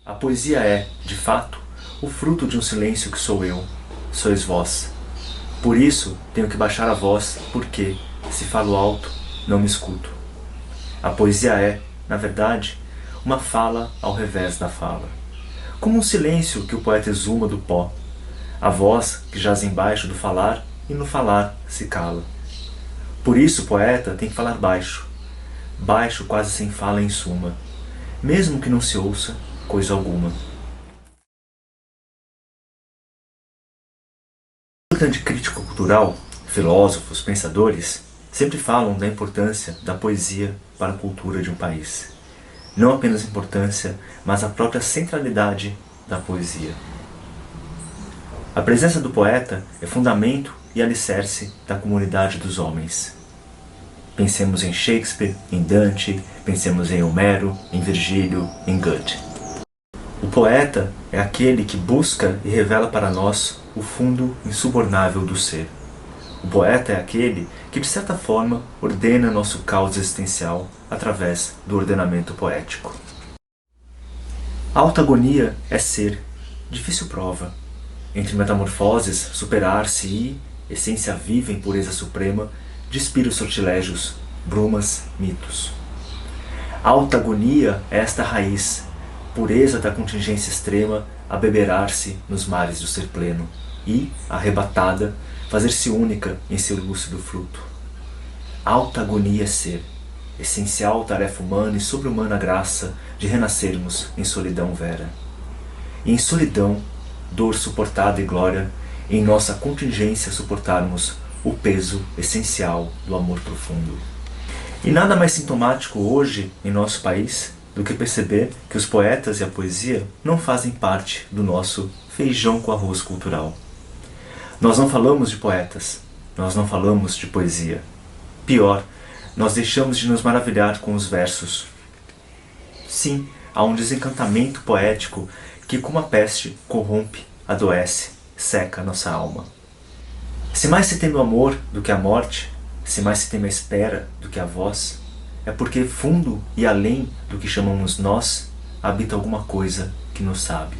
A poesia é, de fato, o fruto de um silêncio que sou eu, sois vós. Por isso tenho que baixar a voz, porque, se falo alto, não me escuto. A poesia é, na verdade, uma fala ao revés da fala. Como um silêncio que o poeta exuma do pó. A voz que jaz embaixo do falar e no falar se cala. Por isso o poeta tem que falar baixo. Baixo quase sem fala em suma. Mesmo que não se ouça coisa alguma. O grande crítico cultural, filósofos, pensadores, sempre falam da importância da poesia para a cultura de um país. Não apenas a importância, mas a própria centralidade da poesia. A presença do poeta é fundamento e alicerce da comunidade dos homens. Pensemos em Shakespeare, em Dante, pensemos em Homero, em Virgílio, em Goethe. O poeta é aquele que busca e revela para nós o fundo insubornável do ser. O poeta é aquele que, de certa forma, ordena nosso caos existencial através do ordenamento poético. A autagonia é ser, difícil prova. Entre metamorfoses, superar-se e, essência viva em pureza suprema, despir os sortilégios, brumas, mitos. A autagonia é esta raiz, pureza da contingência extrema, a beberar-se nos mares do ser pleno e, arrebatada, fazer-se única em seu lúcido fruto. A autagonia é ser, essencial tarefa humana e sobre-humana graça de renascermos em solidão vera. E em solidão, dor suportada e glória, em nossa contingência suportarmos o peso essencial do amor profundo. E nada mais sintomático hoje em nosso país do que perceber que os poetas e a poesia não fazem parte do nosso feijão com arroz cultural. Nós não falamos de poetas, nós não falamos de poesia. Pior, nós deixamos de nos maravilhar com os versos. Sim, há um desencantamento poético que, como a peste, corrompe, adoece, seca nossa alma. Se mais se teme o amor do que a morte, se mais se teme a espera do que a voz, é porque fundo e além do que chamamos nós, habita alguma coisa que nos sabe.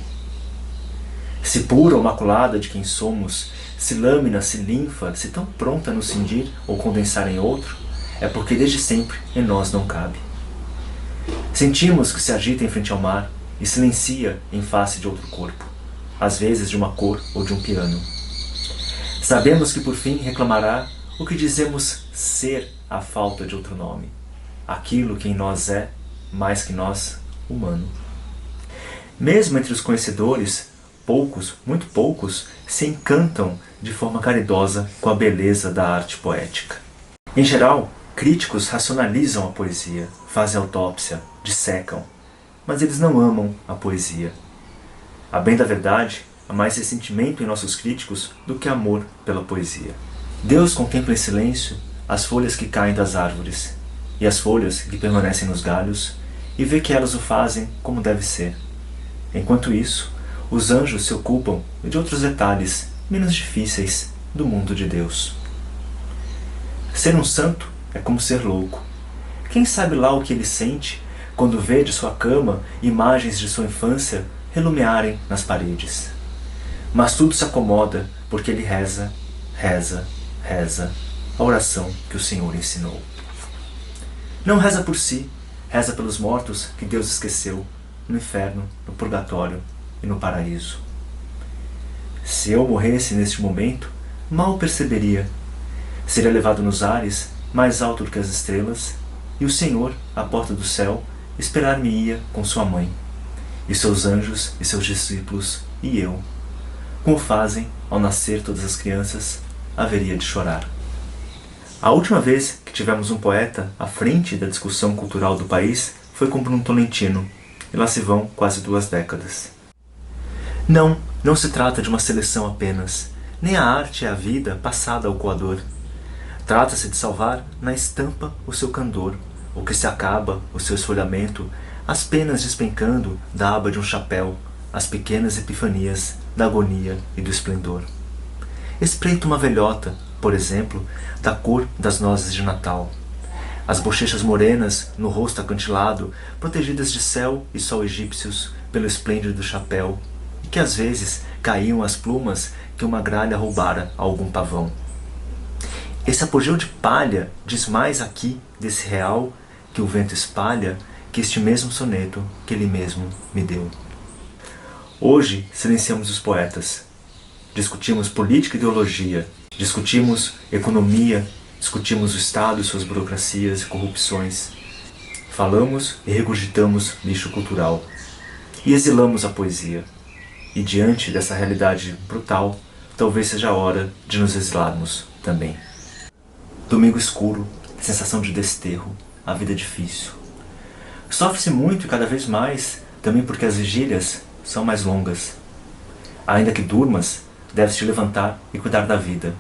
Se pura ou maculada de quem somos, se lâmina, se linfa, se tão pronta a nos cindir ou condensar em outro, é porque desde sempre em nós não cabe. Sentimos que se agita em frente ao mar e silencia em face de outro corpo, às vezes de uma cor ou de um piano. Sabemos que por fim reclamará o que dizemos ser a falta de outro nome, aquilo que em nós é, mais que nós, humano. Mesmo entre os conhecedores, poucos, muito poucos, se encantam de forma caridosa com a beleza da arte poética. Em geral, críticos racionalizam a poesia, fazem autópsia, dissecam, mas eles não amam a poesia. A bem da verdade, há mais ressentimento em nossos críticos do que amor pela poesia. Deus contempla em silêncio as folhas que caem das árvores e as folhas que permanecem nos galhos e vê que elas o fazem como deve ser. Enquanto isso, os anjos se ocupam de outros detalhes menos difíceis do mundo de Deus. Ser um santo é como ser louco. Quem sabe lá o que ele sente quando vê de sua cama imagens de sua infância relumearem nas paredes. Mas tudo se acomoda porque ele reza, reza, reza a oração que o Senhor ensinou. Não reza por si, reza pelos mortos que Deus esqueceu no inferno, no purgatório e no paraíso. Se eu morresse neste momento, mal perceberia. Seria levado nos ares, mais alto do que as estrelas, e o Senhor, à porta do céu, esperar-me-ia com sua mãe, e seus anjos e seus discípulos, e eu. Como fazem, ao nascer todas as crianças, haveria de chorar. A última vez que tivemos um poeta à frente da discussão cultural do país foi com Bruno Tolentino, e lá se vão quase 2 décadas. Não se trata de uma seleção apenas, nem a arte é a vida passada ao coador. Trata-se de salvar na estampa o seu candor, o que se acaba, o seu esfolhamento, as penas despencando da aba de um chapéu, as pequenas epifanias da agonia e do esplendor. Espreita uma velhota, por exemplo, da cor das nozes de Natal. As bochechas morenas, no rosto acantilado, protegidas de céu e sol egípcios, pelo esplêndido do chapéu, e que às vezes caíam as plumas que uma gralha roubara a algum pavão. Esse apogeu de palha diz mais aqui desse real que o vento espalha que este mesmo soneto que ele mesmo me deu. Hoje silenciamos os poetas. Discutimos política e ideologia, discutimos economia, discutimos o Estado e suas burocracias e corrupções. Falamos e regurgitamos lixo cultural. E exilamos a poesia. E diante dessa realidade brutal, talvez seja a hora de nos exilarmos também. Domingo escuro, sensação de desterro, a vida é difícil. Sofre-se muito e cada vez mais, também porque as vigílias são mais longas. Ainda que durmas, deves te levantar e cuidar da vida,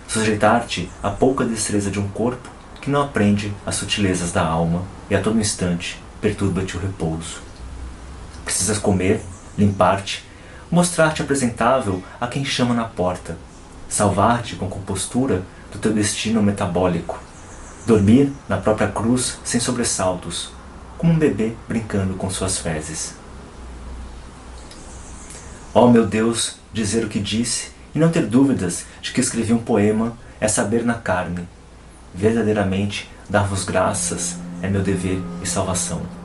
sujeitar-te à pouca destreza de um corpo que não aprende as sutilezas da alma e a todo instante perturba-te o repouso. Precisas comer, limpar-te, mostrar-te apresentável a quem chama na porta, salvar-te com compostura do teu destino metabólico, dormir na própria cruz sem sobressaltos, como um bebê brincando com suas fezes. Ó meu Deus, dizer o que disse e não ter dúvidas de que escrevi um poema é saber na carne. Verdadeiramente, dar-vos graças é meu dever e salvação.